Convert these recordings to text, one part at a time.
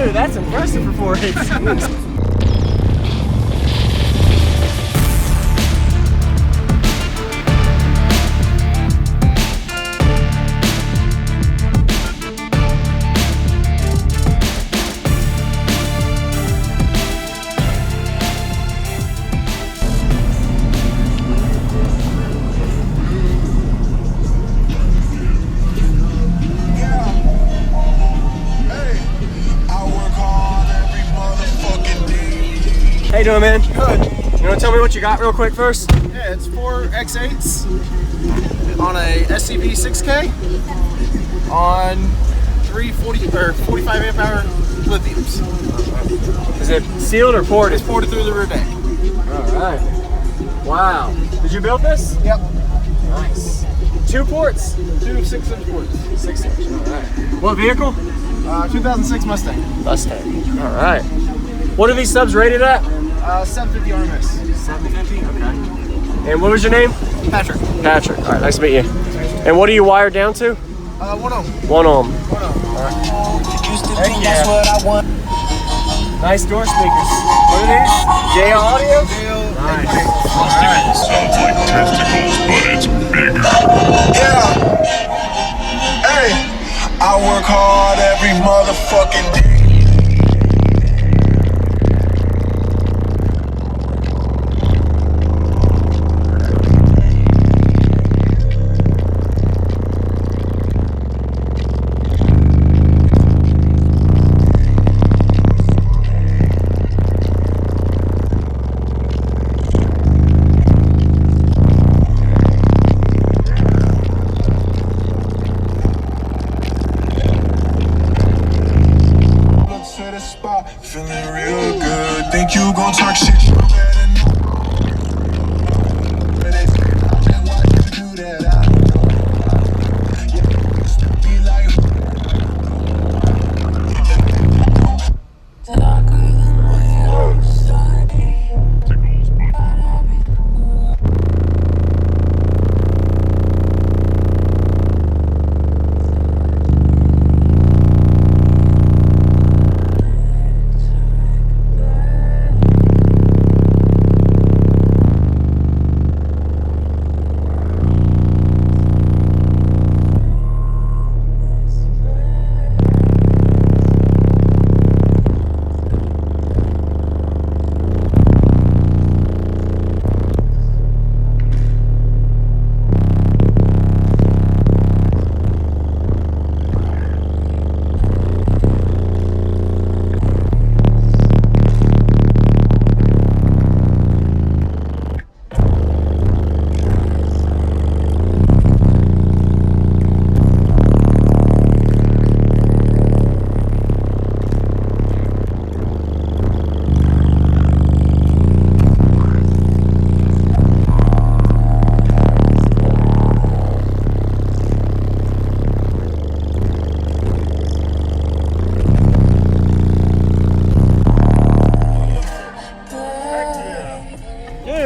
Dude, that's impressive for 4.8. How you doing, man? Good. You want to tell me what you got real quick first? Yeah, it's 4 X8s on a SCV 6K on 45 amp hour lithiums. Is it sealed or ported? It's ported through the rear deck. All right. Wow. Did you build this? Yep. Nice. 2 ports? 2 6-inch ports. 6-inch. All right. What vehicle? 2006 Mustang. Mustang. All right. What are these subs rated at? 750 RMS. 750? Okay. And what was your name? Patrick. Patrick. All right, nice to meet you. And what are you wired down to? 1 ohm. 1 ohm. 1 ohm. All right. Heck yeah. That's what I want. Nice door speakers. What are these? JL Audio? Nice. Testicles sounds like testicles, but it's bigger. Yeah. Hey, I work hard every motherfucking day. Feeling real good. Think you gon' talk shit? You better know. Why you do that? I know. Yeah, used to be like.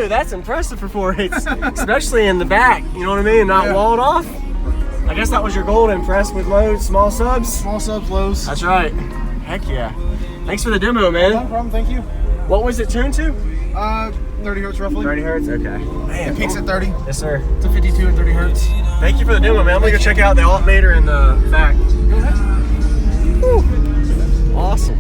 That's impressive for 4.8s, especially in the back, you know what I mean? Not walled off. I guess that was your goal to impress with loads, small subs? Small subs, lows. That's right. Heck yeah. Thanks for the demo, man. No problem, thank you. What was it tuned to? 30 hertz roughly. 30 hertz, okay. Man, it peaks at 30. Yes, sir. It's a 52 and 30 hertz. Thank you for the demo, man. I'm gonna go check out the alternator in the back. Go ahead. Woo. Awesome.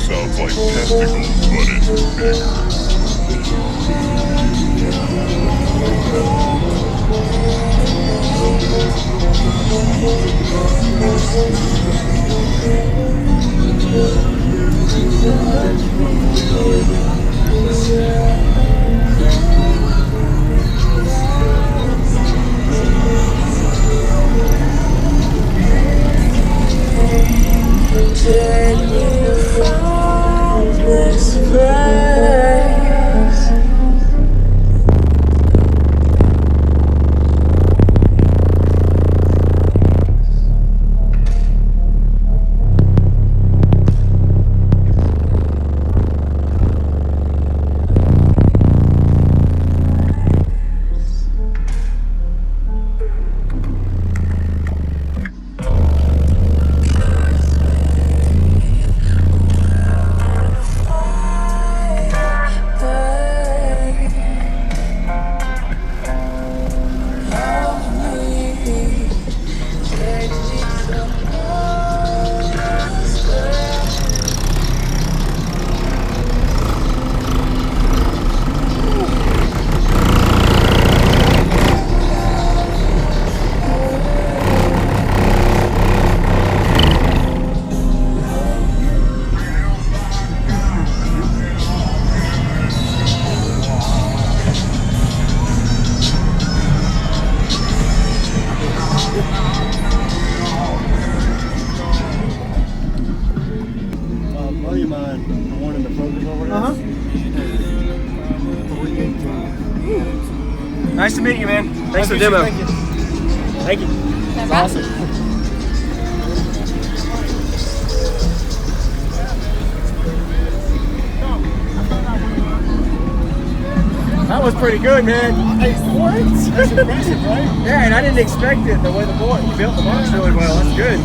Sounds like testicles, but it's bigger. Nice to meet you, man. Thanks for the demo. Thank you. Thank you. That's awesome. That was pretty good, man. What? That's impressive, right? Yeah, and I didn't expect it the way you built the box really well. That's good.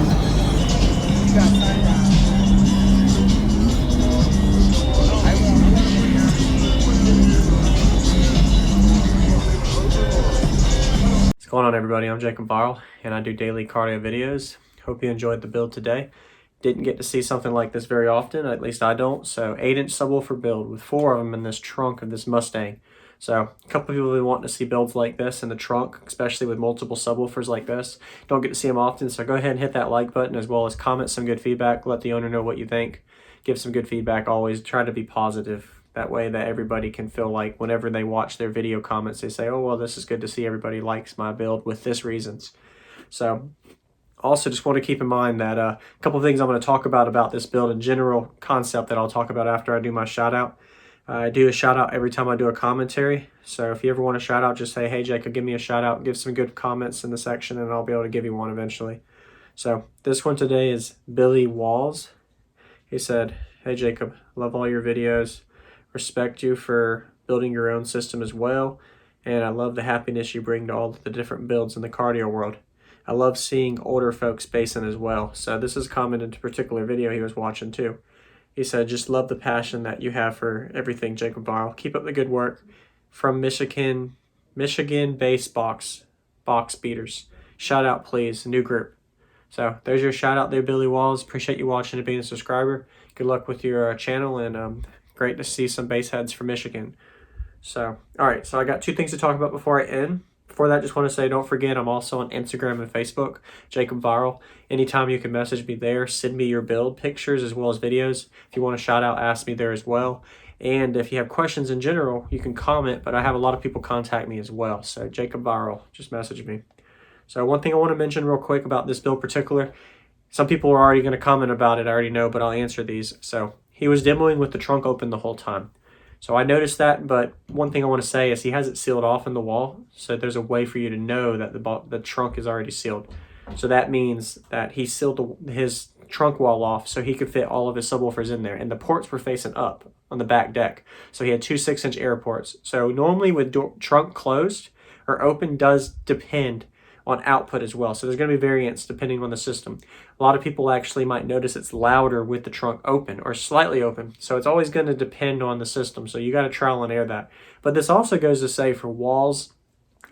What's going on, everybody? I'm JacobViral, and I do daily cardio videos. Hope you enjoyed the build today. Didn't get to see something like this very often, at least I don't. So 8-inch subwoofer build with 4 of them in this trunk of this Mustang. So a couple of people have been wanting to see builds like this in the trunk, especially with multiple subwoofers like this. Don't get to see them often, so go ahead and hit that like button, as well as comment some good feedback. Let the owner know what you think. Give some good feedback always. Try to be positive. That way that everybody can feel like whenever they watch their video comments, they say, oh, well, this is good to see everybody likes my build with this reasons. So also just want to keep in mind that a couple of things I'm going to talk about this build, in general concept that I'll talk about after I do my shout out. I do a shout out every time I do a commentary. So if you ever want a shout out, just say, hey, Jacob, give me a shout out. Give some good comments in the section, and I'll be able to give you one eventually. So this one today is Billy Walls. He said, hey, Jacob, love all your videos. Respect you for building your own system as well. And I love the happiness you bring to all the different builds in the cardio world. I love seeing older folks spacing as well. So this is commented to a particular video he was watching too. He said, just love the passion that you have for everything, JacobViral. Keep up the good work. From Michigan-based box beaters. Shout out, please. New group. So there's your shout out there, Billy Walls. Appreciate you watching and being a subscriber. Good luck with your channel, and great to see some bass heads from Michigan. So, all right. So I got 2 things to talk about before I end. Before that, just want to say, don't forget, I'm also on Instagram and Facebook, JacobViral. Anytime you can message me there, send me your build pictures as well as videos. If you want to shout out, ask me there as well. And if you have questions in general, you can comment, but I have a lot of people contact me as well. So JacobViral, just message me. So one thing I want to mention real quick about this build particular, some people are already going to comment about it, I already know, but I'll answer these. So he was demoing with the trunk open the whole time. So I noticed that, but one thing I want to say is he has it sealed off in the wall, so there's a way for you to know that the trunk is already sealed. So that means that he sealed his trunk wall off so he could fit all of his subwoofers in there, and the ports were facing up on the back deck. So he had 2 6-inch air ports. So normally with trunk closed or open does depend on output as well. So there's going to be variance depending on the system. A lot of people actually might notice it's louder with the trunk open or slightly open. So it's always going to depend on the system. So you got to trial and error that. But this also goes to say for walls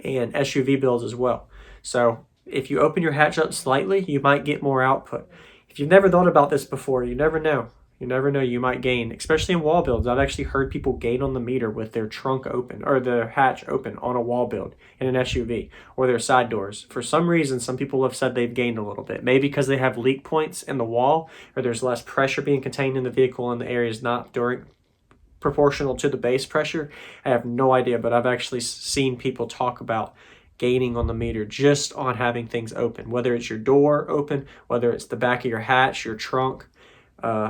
and SUV builds as well. So if you open your hatch up slightly, you might get more output. If you've never thought about this before, you never know. You never know, you might gain, especially in wall builds. I've actually heard people gain on the meter with their trunk open or their hatch open on a wall build in an SUV or their side doors. For some reason, some people have said they've gained a little bit. Maybe because they have leak points in the wall, or there's less pressure being contained in the vehicle and the area is not proportional to the base pressure. I have no idea, but I've actually seen people talk about gaining on the meter just on having things open, whether it's your door open, whether it's the back of your hatch, your trunk,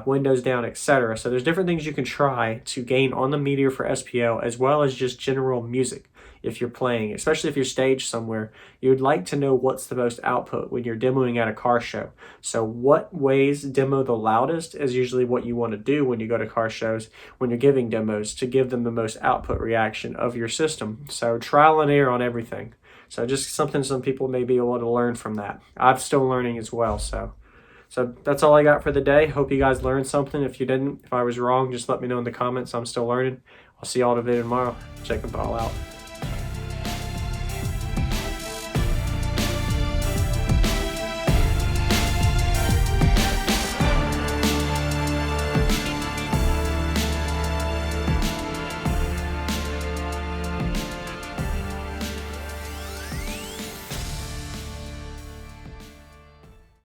windows down, etc. So there's different things you can try to gain on the meter for SPL, as well as just general music. If you're playing, especially if you're staged somewhere, you'd like to know what's the most output when you're demoing at a car show. So what ways demo the loudest is usually what you want to do when you go to car shows, when you're giving demos, to give them the most output reaction of your system. So trial and error on everything. So just something some people may be able to learn from that. I'm still learning as well. So that's all I got for the day. Hope you guys learned something. If you didn't, if I was wrong, just let me know in the comments. I'm still learning. I'll see y'all in a video tomorrow. JacobViral out.